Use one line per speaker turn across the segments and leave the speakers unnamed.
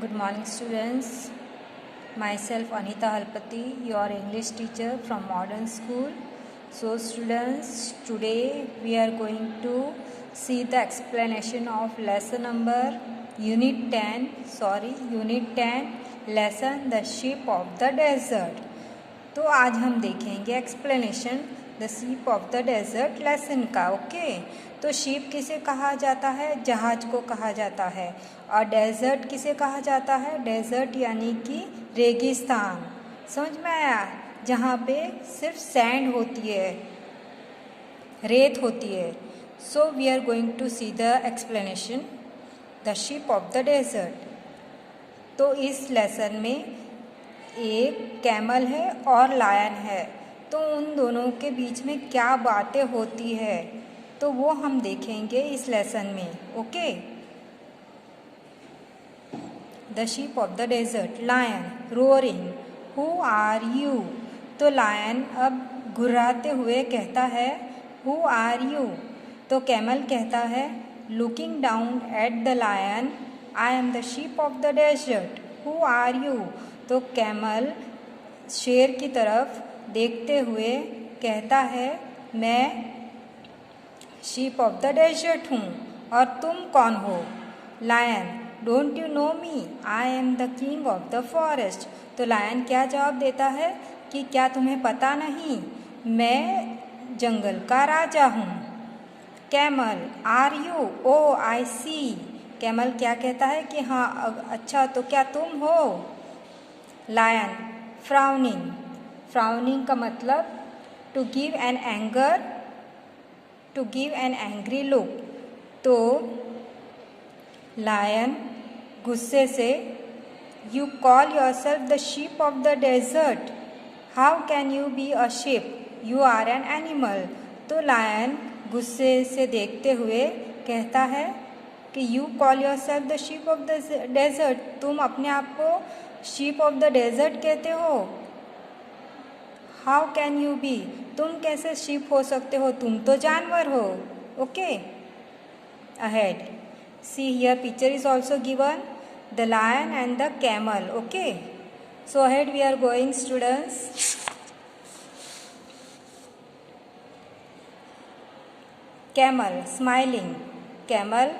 Good morning, students. Myself Anita Halpati, your English teacher from Modern School. So, students, today we are going to see the explanation of lesson number Unit 10, lesson The Sheep of the Desert. तो आज हम देखेंगे explanation the sheep of the desert lesson का। Okay, तो ship किसे कहा जाता है? जहाज को कहा जाता है। और डेजर्ट किसे कहा जाता है? डेजर्ट यानी कि रेगिस्तान। समझ में आया? जहाँ पे सिर्फ सैंड होती है, रेत होती है। So we are going to see the explanation the sheep of the desert. तो इस लेसन में एक कैमल है और लायन है, तो उन दोनों के बीच में क्या बातें होती है तो वो हम देखेंगे इस लेसन में। Okay, the sheep of the desert. Lion roaring, who are you? तो लायन अब घुर्राते हुए कहता है हु आर यू। तो कैमल कहता है looking down at the lion, I am the sheep of the desert, who are you? तो कैमल शेर की तरफ देखते हुए कहता है मैं शीप ऑफ द डेजर्ट हूँ, और तुम कौन हो? Lion don't you know me, I am the king of the forest. तो लायन क्या जवाब देता है कि क्या तुम्हें पता नहीं, मैं जंगल का राजा हूँ। Camel are you? Oh I see. Camel क्या कहता है कि हाँ अच्छा, तो क्या तुम हो? लायन फ्राउनिंग, फ्राउनिंग का मतलब to give an anger, to give an angry look. तो लायन गुस्से से you call your self the sheep of the desert, how can you be a ship, you are an animal. तो lion गुस्से से देखते हुए कहता है कि you call your self the sheep of the desert, तुम अपने आप को शीप ऑफ द डेजर्ट कहते हो। हाउ कैन यू बी, तुम कैसे शीप हो सकते हो, तुम तो जानवर हो। Okay, ahead see here picture is also given the lion and the camel. Okay, so ahead we are going students. Camel smiling, camel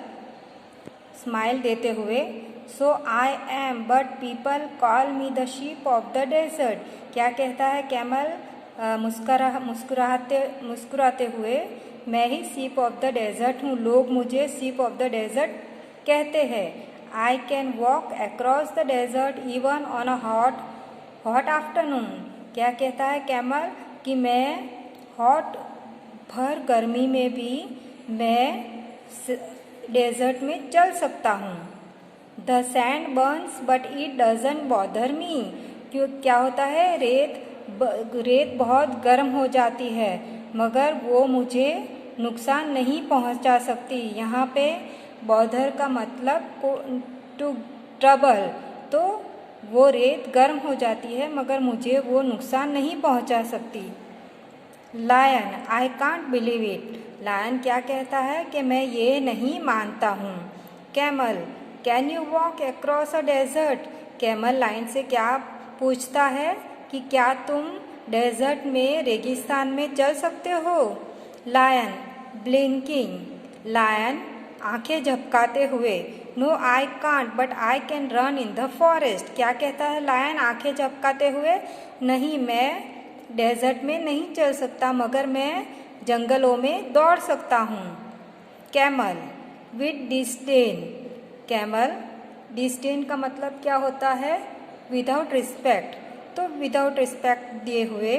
smile देते हुए so I am but people call me the sheep of the desert. क्या कहता है camel? मुस्कुराते हुए मैं ही sheep of the desert हूँ, लोग मुझे शीप ऑफ द डेजर्ट कहते हैं। I can walk across the desert even on a hot afternoon. क्या कहता है कैमल कि मैं हॉट भर गर्मी में भी मैं डेजर्ट में चल सकता हूँ। The sand Burns but it doesn't bother me. क्यों क्या होता है? रेत बहुत गर्म हो जाती है मगर वो मुझे नुकसान नहीं पहुंचा सकती। यहाँ पे बॉदर का मतलब टू ट्रबल, तो वो रेत गर्म हो जाती है मगर मुझे वो नुकसान नहीं पहुंचा सकती। Lion I can't believe it. Lion क्या कहता है कि मैं ये नहीं मानता हूँ। Camel can you walk across a desert. Camel lion से क्या पूछता है कि क्या तुम डेजर्ट में, रेगिस्तान में चल सकते हो? लायन ब्लिंकिंग, लायन आंखें झपकाते हुए no I can't but I can run in the forest. क्या कहता है लायन आंखें झपकाते हुए? नहीं, मैं डेजर्ट में नहीं चल सकता मगर मैं जंगलों में दौड़ सकता हूँ। Camel with disdain, camel disdain का मतलब क्या होता है? Without respect. तो विदाउट रिस्पेक्ट दिए हुए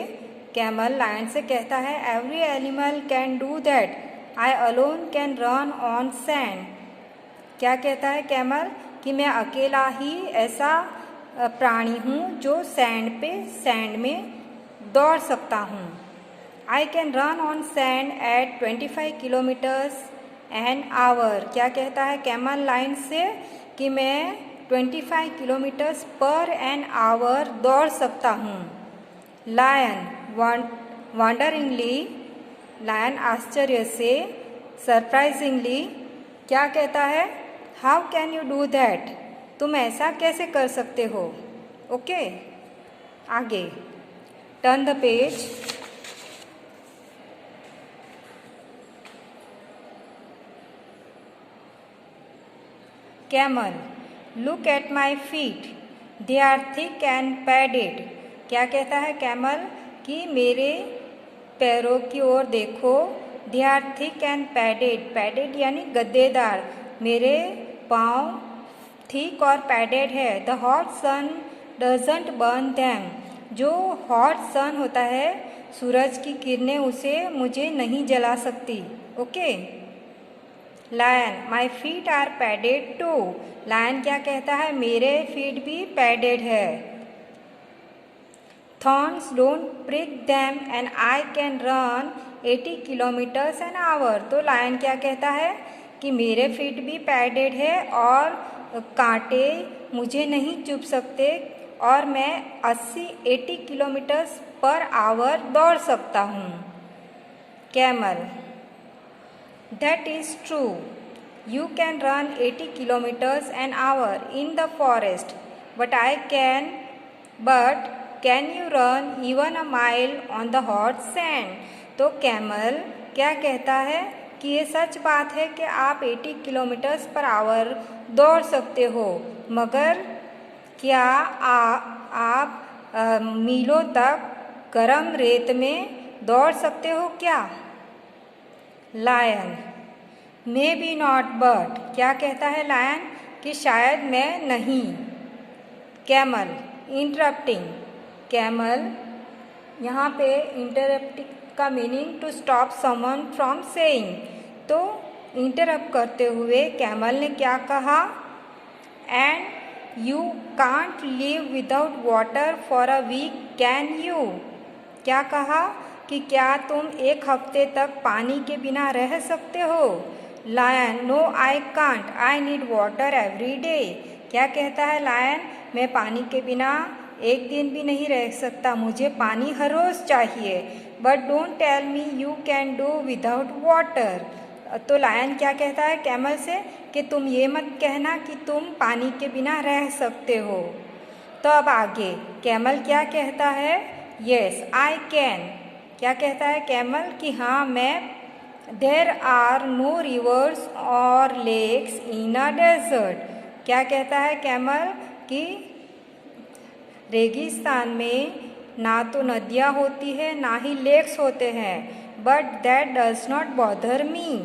कैमल लायन से कहता है every animal can do that, I alone can run on sand. क्या कहता है कैमल कि मैं अकेला ही ऐसा प्राणी हूँ जो सैंड में दौड़ सकता हूँ। I can run on sand at 25 kilometres an hour. क्या कहता है कैमल लाइन से कि मैं 25 किलोमीटर्स पर एन आवर दौड़ सकता हूँ। लायन वंडरिंगली, लायन आश्चर्य से, सरप्राइजिंगली क्या कहता है? How can you do that, तुम ऐसा कैसे कर सकते हो? ओके, आगे turn the page. Camel, look at my feet, they are thick and padded. क्या कहता है कैमल? कि मेरे पैरों की ओर देखो, they are thick and padded. Padded यानी गद्देदार। मेरे पाँव थिक और पैडेड है। The hot sun doesn't burn them. जो हॉट सन होता है, सूरज की किरणें उसे मुझे नहीं जला सकती। Okay. Lion, my feet are padded too. Lion क्या कहता है? मेरे फीट भी पैडेड है। Thorns don't prick them and I can run 80 kilometres an hour. तो लायन क्या कहता है? कि मेरे फीट भी पैडेड है और कांटे मुझे नहीं चुभ सकते और मैं 80 किलोमीटर्स पर आवर दौड़ सकता हूँ। Camel, that is true. You can run 80 kilometers an hour in the forest, but can you run even a mile on the hot sand? तो कैमल क्या कहता है? कि ये सच बात है कि आप 80 किलोमीटर्स पर आवर दौड़ सकते हो, मगर क्या आप मीलों तक गर्म रेत में दौड़ सकते हो क्या? Lion, maybe not but. क्या कहता है लायन? कि शायद मैं नहीं। Camel, interrupting. कैमल यहाँ पे इंटरप्टिंग का meaning to stop someone from saying. तो इंटरप्ट करते हुए कैमल ने क्या कहा? And you can't live without water for a week, can you? क्या कहा? कि क्या तुम एक हफ्ते तक पानी के बिना रह सकते हो? Lion, no I can't, I need water every day. क्या कहता है लायन? मैं पानी के बिना एक दिन भी नहीं रह सकता, मुझे पानी हर रोज़ चाहिए। But don't tell me you can do without water. तो लायन क्या कहता है कैमल से? कि तुम ये मत कहना कि तुम पानी के बिना रह सकते हो। तो अब आगे कैमल क्या कहता है? Yes I can. क्या कहता है कैमल? कि हाँ मैं। देर आर नो रिवर्स और लेक्स इन अ डेजर्ट। क्या कहता है कैमल? कि रेगिस्तान में ना तो नदियाँ होती है ना ही लेक्स होते हैं। But that does not bother me.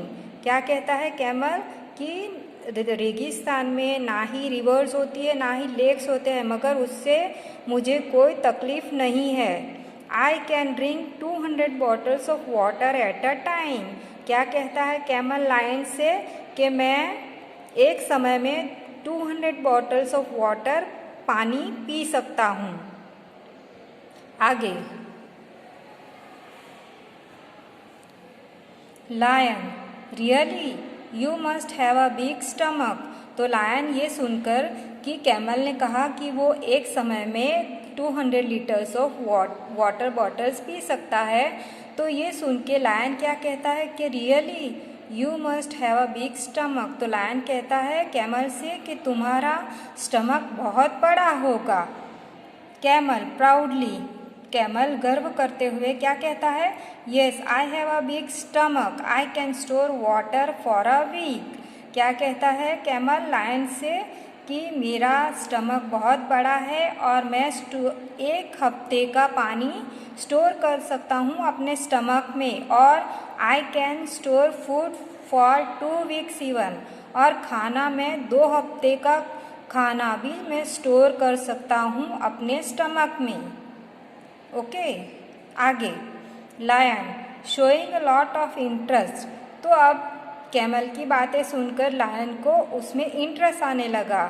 क्या कहता है कैमल? कि रेगिस्तान में ना ही रिवर्स होती है ना ही लेक्स होते हैं, मगर उससे मुझे कोई तकलीफ़ नहीं है। I can drink 200 bottles of water at a time. क्या कहता है कैमल लायन से? कि मैं एक समय में 200 बॉटल्स ऑफ वाटर पानी पी सकता हूँ। आगे lion, really you must have a big stomach. तो लायन ये सुनकर कि कैमल ने कहा कि वो एक समय में 200 litres of water bottles P सकता है, तो ये सुन के लायन क्या कहता है? कि really you must have a big stomach. तो लायन कहता है कैमल से कि तुम्हारा स्टमक बहुत बड़ा होगा। Camel, proudly. कैमल गर्व करते हुए क्या कहता है? Yes I have a big stomach, I can store water for a week. क्या कहता है कैमल लायन से? कि मेरा स्टमक बहुत बड़ा है और मैं एक हफ्ते का पानी स्टोर कर सकता हूँ अपने स्टमक में। और आई can store food for 2 weeks even. और खाना मैं 2 हफ्ते का खाना भी मैं स्टोर कर सकता हूँ अपने स्टमक में। ओके, आगे lion, showing a lot of interest. तो अब कैमल की बातें सुनकर लायन को उसमें इंटरेस्ट आने लगा।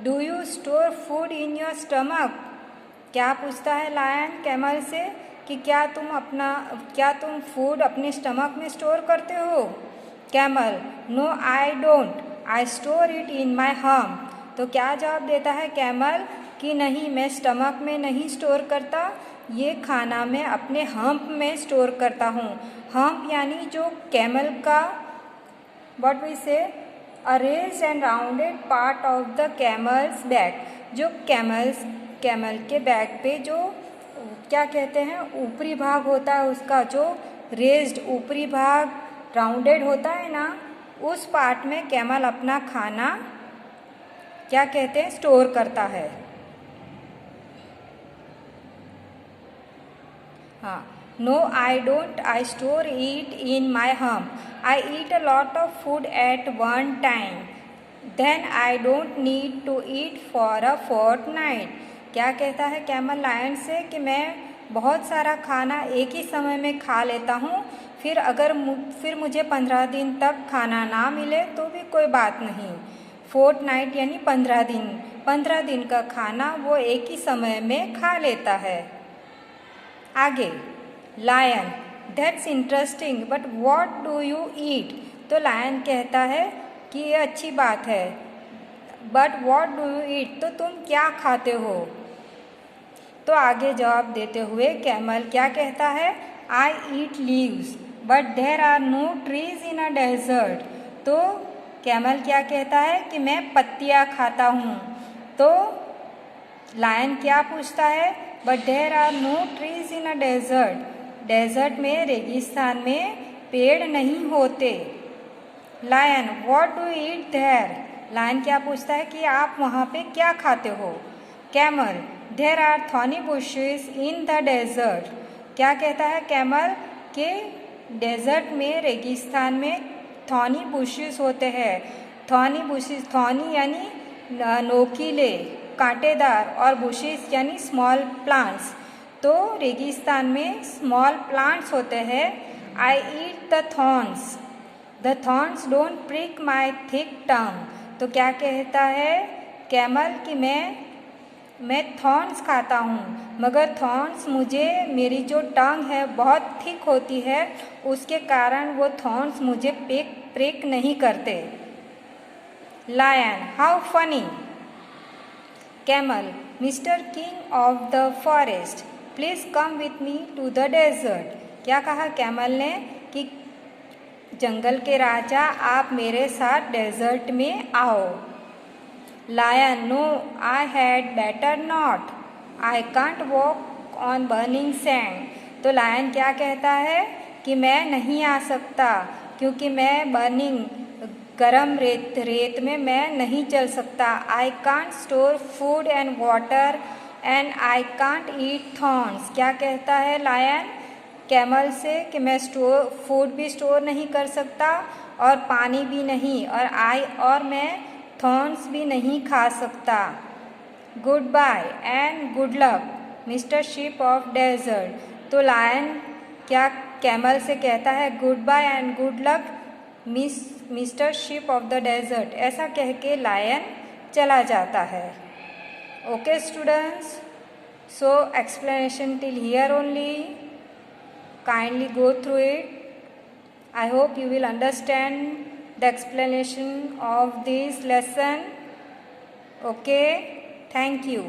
Do you store food in your stomach? क्या पूछता है लायन कैमल से? कि क्या तुम फूड अपने स्टमक में स्टोर करते हो? Camel, no I don't, I store it in my hump. तो क्या जवाब देता है कैमल? कि नहीं, मैं स्टमक में नहीं स्टोर करता, ये खाना मैं अपने हम्प में स्टोर करता हूँ। हम्प यानी जो कैमल का व्हाट वी से a raised and rounded part of the camel's back. जो कैमल के बैक पे जो क्या कहते हैं ऊपरी भाग होता है उसका जो रेज्ड ऊपरी भाग राउंडेड होता है ना, उस पार्ट में कैमल अपना खाना क्या कहते हैं स्टोर करता है। हाँ, no I don't, I store eat in my hump, I eat a lot of food at one time, then I don't need to eat for a fortnight. क्या कहता है कैमल लायन से कि मैं बहुत सारा खाना एक ही समय में खा लेता हूँ, फिर मुझे 15 दिन तक खाना ना मिले तो भी कोई बात नहीं। फोर्टनाइट यानी 15 दिन का खाना वो एक ही समय में खा लेता है। आगे, lion, that's interesting but what do you eat. तो लायन कहता है कि ये अच्छी बात है, but what do you eat, तो तुम क्या खाते हो। तो आगे जवाब देते हुए कैमल क्या कहता है, I eat leaves but there are no trees in a desert. तो कैमल क्या कहता है कि मैं पत्तियाँ खाता हूँ। तो लायन क्या पूछता है, but there are no trees in a desert. Desert में रेगिस्तान में पेड़ नहीं होते। Lion, what do eat there. Lion क्या पूछता है कि आप वहाँ पे क्या खाते हो। Camel, there are thorny bushes in the desert. क्या कहता है कैमल कि डेजर्ट में रेगिस्तान में थॉर्नी बुशेस होते हैं। थॉर्नी बुशेस, थॉर्नी यानी नोकीले कांटेदार और बुशेस यानी स्मॉल प्लांट्स। तो रेगिस्तान में स्मॉल प्लांट्स होते हैं। I eat the thorns, the thorns don't prick my thick tongue. तो क्या कहता है कैमल कि मैं थॉर्न्स खाता हूँ, मगर थॉर्न्स मेरी जो टंग है बहुत थिक होती है, उसके कारण वो थॉर्न्स मुझे प्रिक नहीं करते। Lion, how funny. Camel, mister king of the forest please come with me to the desert. क्या कहा कैमल ने कि जंगल के राजा आप मेरे साथ डेजर्ट में आओ। Lion, no I had better not, I can't walk on burning sand. तो लायन क्या कहता है कि मैं नहीं आ सकता क्योंकि मैं बर्निंग गरम रेत में मैं नहीं चल सकता। I can't store food and water and I can't eat thorns. क्या कहता है लायन कैमल से कि मैं फूड भी स्टोर नहीं कर सकता और पानी भी नहीं, और मैं थॉर्न्स भी नहीं खा सकता। Goodbye and good luck mister ship of desert. तो लायन क्या कैमल से कहता है goodbye and good luck mister ship of the desert. ऐसा कह के लायन चला जाता है। Okay students, so explanation till here only, kindly go through it. I hope you will understand the explanation of this lesson. Okay, thank you.